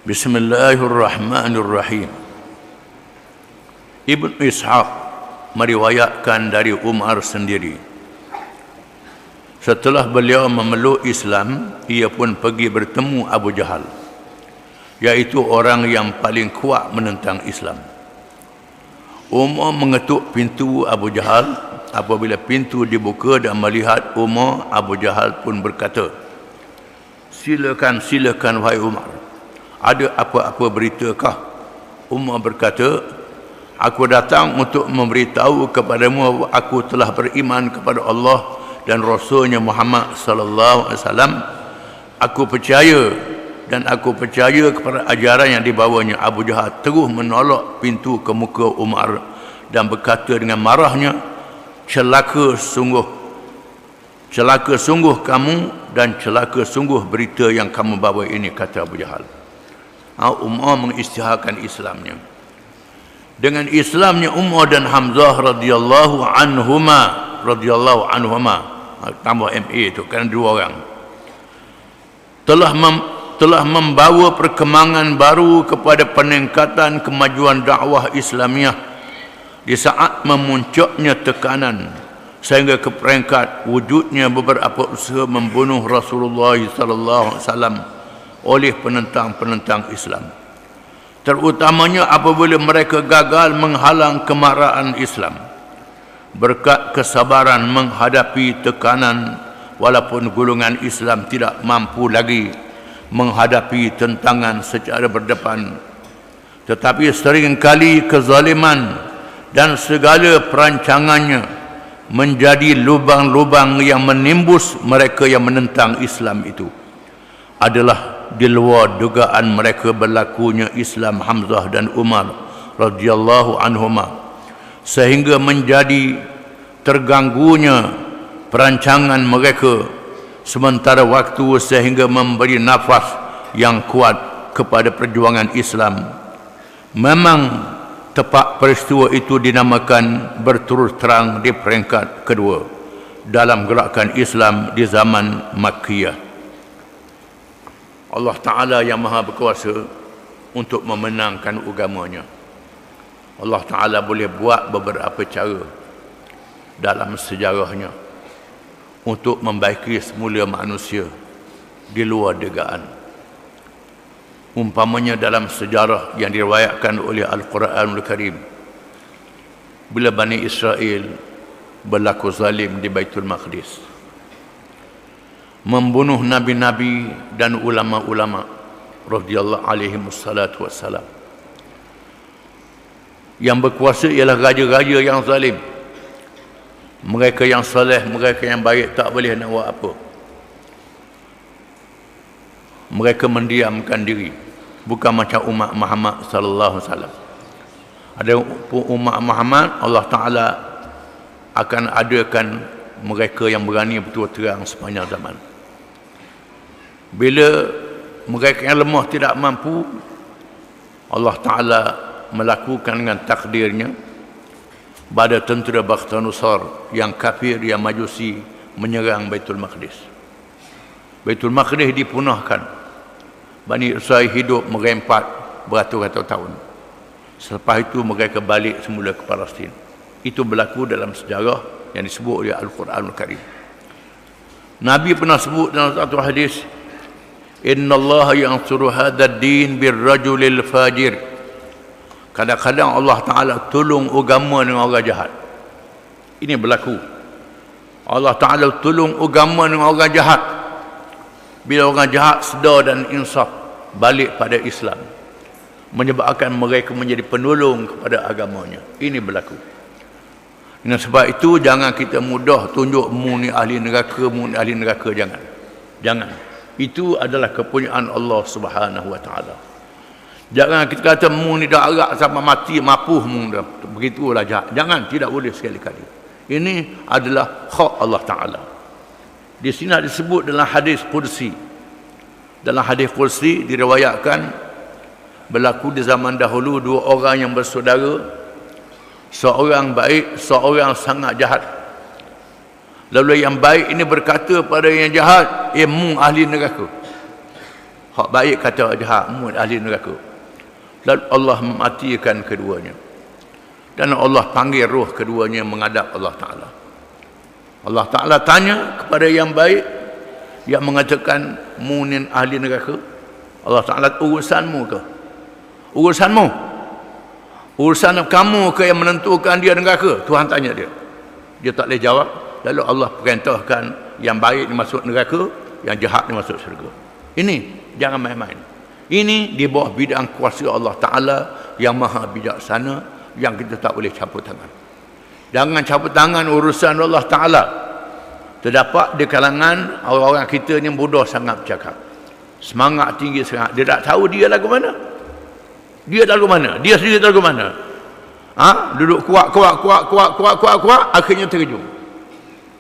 Bismillahirrahmanirrahim. Ibn Ishaq meriwayatkan dari Umar sendiri, setelah beliau memeluk Islam, ia pun pergi bertemu Abu Jahal, iaitu orang yang paling kuat menentang Islam. Umar mengetuk pintu Abu Jahal. Apabila pintu dibuka dan melihat Umar, Abu Jahal pun berkata, silakan wahai Umar, ada apa-apa beritakah? Umar berkata, aku datang untuk memberitahu kepadamu aku telah beriman kepada Allah dan Rasulnya Muhammad sallallahu alaihi wasallam. Aku percaya kepada ajaran yang dibawanya. Abu Jahal terus menolak pintu ke muka Umar dan berkata dengan marahnya, celaka sungguh kamu dan celaka sungguh berita yang kamu bawa ini, kata Abu Jahal. Umar mengisytiharkan Islamnya. Dengan Islamnya Umar dan Hamzah radhiyallahu anhuma, tambah MA itu kan dua orang, telah membawa perkembangan baru kepada peningkatan kemajuan dakwah Islamiah di saat memuncaknya tekanan sehingga ke peringkat wujudnya beberapa usaha membunuh Rasulullah sallallahu alaihi wasallam oleh penentang-penentang Islam, terutamanya apabila mereka gagal menghalang kemarahan Islam. Berkat kesabaran menghadapi tekanan, walaupun golongan Islam tidak mampu lagi menghadapi tentangan secara berdepan, tetapi seringkali kezaliman dan segala perancangannya menjadi lubang-lubang yang menimbus mereka yang menentang Islam itu. Adalah di luar dugaan mereka berlakunya Islam Hamzah dan Umar radhiyallahu anhuma, sehingga menjadi terganggunya perancangan mereka sementara waktu, sehingga memberi nafas yang kuat kepada perjuangan Islam. Memang tepat peristiwa itu dinamakan berterus terang di peringkat kedua dalam gerakan Islam di zaman Makkiyah. Allah Ta'ala yang maha berkuasa untuk memenangkan agamanya. Allah Ta'ala boleh buat beberapa cara dalam sejarahnya untuk membaiki semula manusia di luar dugaan. Umpamanya dalam sejarah yang diriwayatkan oleh Al-Quranul Karim, bila Bani Israel berlaku zalim di Baitul Maqdis, membunuh nabi-nabi dan ulama-ulama radhiyallahu alaihim wassalatu wassalam. Yang berkuasa ialah raja-raja yang zalim. Mereka yang saleh, mereka yang baik tak boleh nak buat apa. Mereka mendiamkan diri, bukan macam umat Muhammad sallallahu alaihi wasallam. Ada umat Muhammad, Allah Taala akan adakan mereka yang berani berterus terang sepanjang zaman. Bila mereka yang lemah tidak mampu, Allah Taala melakukan dengan takdirnya pada tentera Bakhtanusar yang kafir, yang majusi menyerang Baitul Maqdis. Baitul Maqdis dipunahkan. Bani Israel hidup merempat beratus-ratus tahun. Selepas itu mereka balik semula ke Palestin. Itu berlaku dalam sejarah yang disebut oleh Al-Quranul Karim. Nabi pernah sebut dalam satu hadis, innallaha yansuru hadzal din birrajulil fajir. Kadang-kadang Allah Ta'ala tolong agama dengan orang jahat. Ini berlaku. Allah Ta'ala tolong agama dengan orang jahat. Bila orang jahat sedar dan insaf, balik pada Islam, menyebabkan mereka menjadi penolong kepada agamanya. Ini berlaku. Dengan sebab itu jangan kita mudah tunjuk mu ni ahli neraka, mu ni ahli neraka. Jangan. Itu adalah kepunyaan Allah Subhanahu wa taala. Jangan kita kata mu ni dah arak sampai mati, mapuh mu dah. Begitulah jahat. Jangan, tidak boleh sekali-kali. Ini adalah hak Allah Taala. Di sini disebut dalam hadis Qudsi. Dalam hadis Qudsi diriwayatkan berlaku di zaman dahulu dua orang yang bersaudara, seorang baik, seorang sangat jahat. Lalu yang baik ini berkata pada yang jahat, mu ahli neraka. Hak baik kata jahat, mu ahli neraka. Lalu Allah mematikan keduanya. Dan Allah panggil roh keduanya menghadap Allah Ta'ala. Allah Ta'ala tanya kepada yang baik, yang mengatakan mu ni ahli neraka. Allah Ta'ala, urusanmu ke? Urusanmu? Urusan kamu ke yang menentukan dia neraka? Tuhan tanya dia. Dia tak boleh jawab. Lalu Allah perintahkan yang baik ni masuk neraka, yang jahat ni masuk syurga. Ini jangan main-main. Ini di bawah bidang kuasa Allah Ta'ala yang maha bijaksana, yang kita tak boleh campur tangan. Jangan campur tangan urusan Allah Ta'ala. Terdapat di kalangan orang-orang kita ni bodoh sangat bercakap. Semangat tinggi sangat. Dia tak tahu dia lagu mana. Dia lagu mana. Dia sendiri lagu mana. Duduk kuat, akhirnya terjun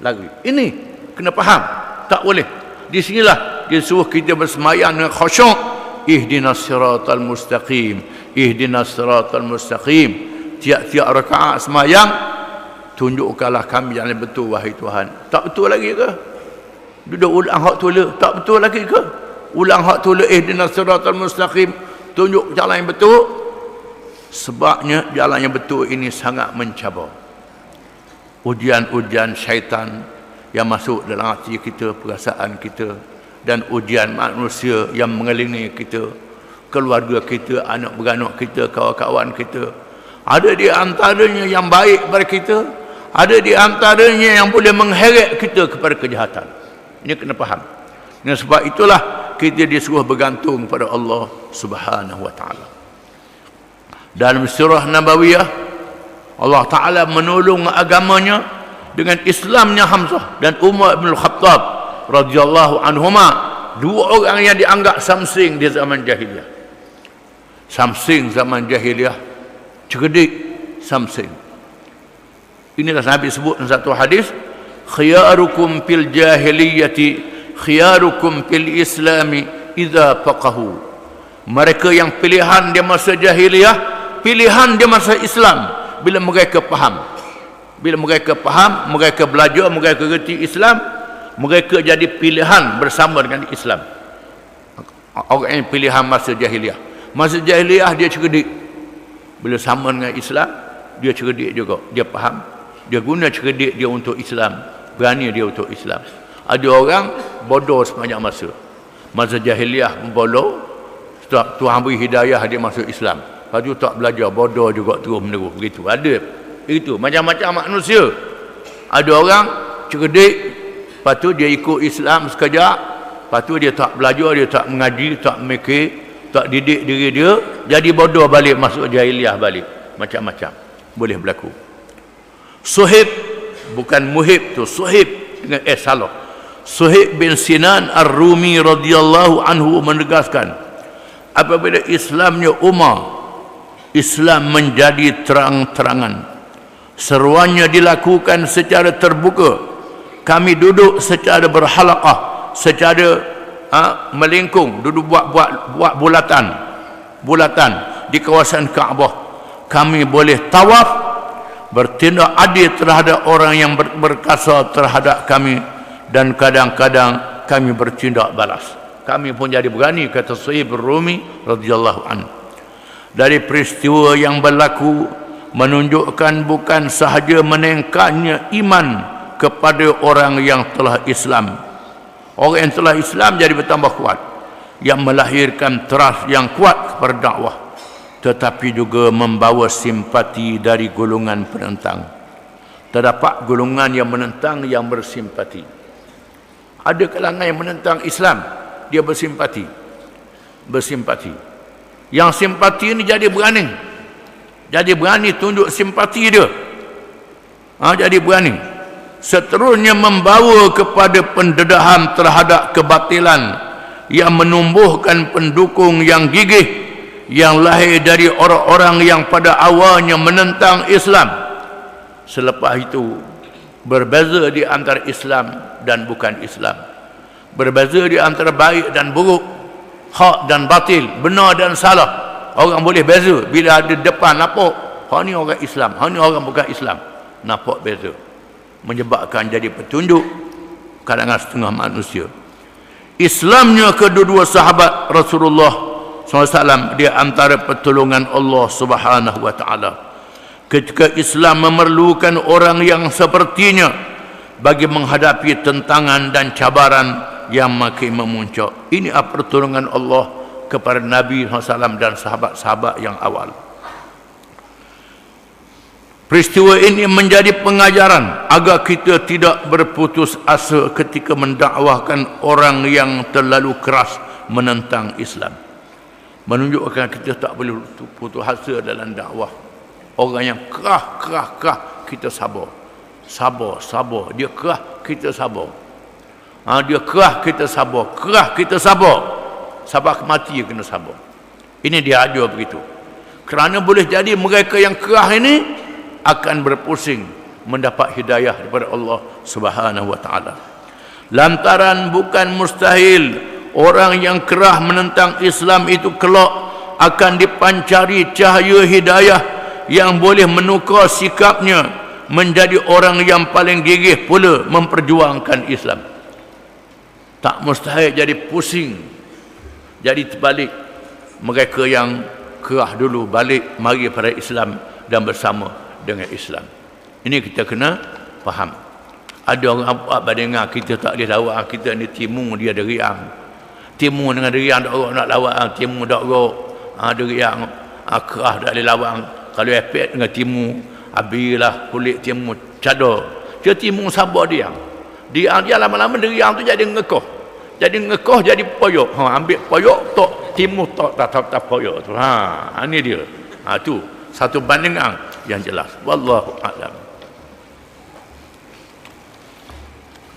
lagi. Ini kena faham. Tak boleh. Di sinilah dia suruh kita bersemayam dengan khusyuk. Ihdinas siratal mustaqim. Ihdinas siratal mustaqim. Tiap-tiap rakaat semayam, tunjukkanlah kami jalan betul, wahai Tuhan. Tak betul lagi ke? Duduk ulang hak tula. Tak betul lagi ke? Ulang hak tula. Ihdinas siratal mustaqim. Tunjuk jalan yang betul. Sebabnya jalan yang betul ini sangat mencabar. Ujian-ujian syaitan yang masuk dalam hati kita, perasaan kita, dan ujian manusia yang mengelilingi kita, keluarga kita, anak beranak kita, kawan-kawan kita. Ada di antaranya yang baik pada kita, ada di antaranya yang boleh mengheret kita kepada kejahatan. Ini kena faham. Dan sebab itulah kita disuruh bergantung pada Allah Subhanahu wa Ta'ala. Dalam surah Nabawiyah, Allah Ta'ala menolong agamanya dengan Islamnya Hamzah dan Umar bin Khattab radhiyallahu anhuma, dua orang yang dianggap samsing di zaman jahiliyah. Samsing zaman jahiliyah, cerdik samsing. Inilah Nabi sebut dalam satu hadis, khiyarukum fil jahiliyati khiyarukum fil islami idza faqahu. Mereka yang pilihan di masa jahiliyah, pilihan di masa Islam bila mereka faham. Bila mereka faham, mereka belajar, mereka gerti Islam, mereka jadi pilihan bersama dengan Islam. Orang yang pilihan masa jahiliyah. Masa jahiliyah dia cerdik. Bila sama dengan Islam, dia cerdik juga. Dia faham. Dia guna cerdik dia untuk Islam. Berani dia untuk Islam. Ada orang bodoh sepanjang masa. Masa jahiliyah bodoh, Tuhan beri hidayah dia masuk Islam. Lepas tu tak belajar, bodoh juga terus menerus. Begitu. Ada. Itu macam-macam manusia. Ada orang cerdik, lepas tu dia ikut Islam sekejap, lepas tu dia tak belajar, dia tak mengaji, tak mikir, tak didik diri dia, jadi bodoh balik, masuk jahiliyah balik. Macam-macam boleh berlaku. Suhaib, bukan Muhib tu, Suhaib dengan salah. Suhaib bin Sinan Ar-Rumi radhiyallahu anhu menegaskan, apabila Islamnya Umar, Islam menjadi terang-terangan. Seruannya dilakukan secara terbuka. Kami duduk secara berhalaqah, secara melingkung, duduk buat bulatan di kawasan Kaabah. Kami boleh tawaf, bertindak adil terhadap orang yang berkasa terhadap kami, dan kadang-kadang kami bertindak balas. Kami pun jadi berani, kata Suhaib Rumi radhiyallahu anhu. Dari peristiwa yang berlaku menunjukkan bukan sahaja meningkatnya iman kepada orang yang telah Islam. Orang yang telah Islam jadi bertambah kuat, yang melahirkan trust yang kuat kepada dakwah, tetapi juga membawa simpati dari golongan penentang. Terdapat golongan yang menentang yang bersimpati. Ada kalangan yang menentang Islam, dia bersimpati. Yang simpati ini jadi berani. Jadi berani tunjuk simpati dia. Jadi berani. Seterusnya membawa kepada pendedahan terhadap kebatilan, yang menumbuhkan pendukung yang gigih, yang lahir dari orang-orang yang pada awalnya menentang Islam. Selepas itu berbeza di antara Islam dan bukan Islam. Berbeza di antara baik dan buruk, hak dan batil, benar dan salah. Orang boleh beza bila ada depan nampak hak ni orang Islam, hak ni orang bukan Islam. Nampak beza. Menyebabkan jadi petunjuk kalangan setengah manusia. Islamnya kedua-dua sahabat Rasulullah SAW dia antara pertolongan Allah Subhanahu wa taala. Ketika Islam memerlukan orang yang sepertinya bagi menghadapi tentangan dan cabaran yang makin memuncak. Ini pertolongan Allah kepada Nabi SAW dan sahabat-sahabat yang awal. Peristiwa ini menjadi pengajaran agar kita tidak berputus asa ketika mendakwahkan orang yang terlalu keras menentang Islam. Menunjukkan kita tak boleh putus asa dalam dakwah. Orang yang kerah, kita sabar. Sabar. Dia kerah, kita sabar. Dia kerah, kita sabar. Sabar mati kena sabar. Ini dia ajar begitu. Kerana boleh jadi mereka yang kerah ini akan berpusing mendapat hidayah daripada Allah Subhanahu wa taala. Lantaran bukan mustahil orang yang kerah menentang Islam itu kelak akan dipancari cahaya hidayah yang boleh menukar sikapnya menjadi orang yang paling gigih pula memperjuangkan Islam. Tak mustahil jadi pusing, jadi terbalik. Mereka yang kerah dulu balik mari pada Islam dan bersama dengan Islam. Ini kita kena faham. Ada orang buat dengar kita tak boleh lawak, kita ni timu dia ada riang. Timu dengan riang tak orang nak lawak, timu tak orang ada riang, kerah tak boleh lawak. Kalau efek dengan timu, habislah kulit timu cadar. Dia timu sabar dia. Dia lama-lama riang tu jadi ngekoh. Jadi poyok. Ambil poyok tok timu tok tak poyok tu. Ini dia. Tu satu bandingan yang jelas. Wallahu a'lam.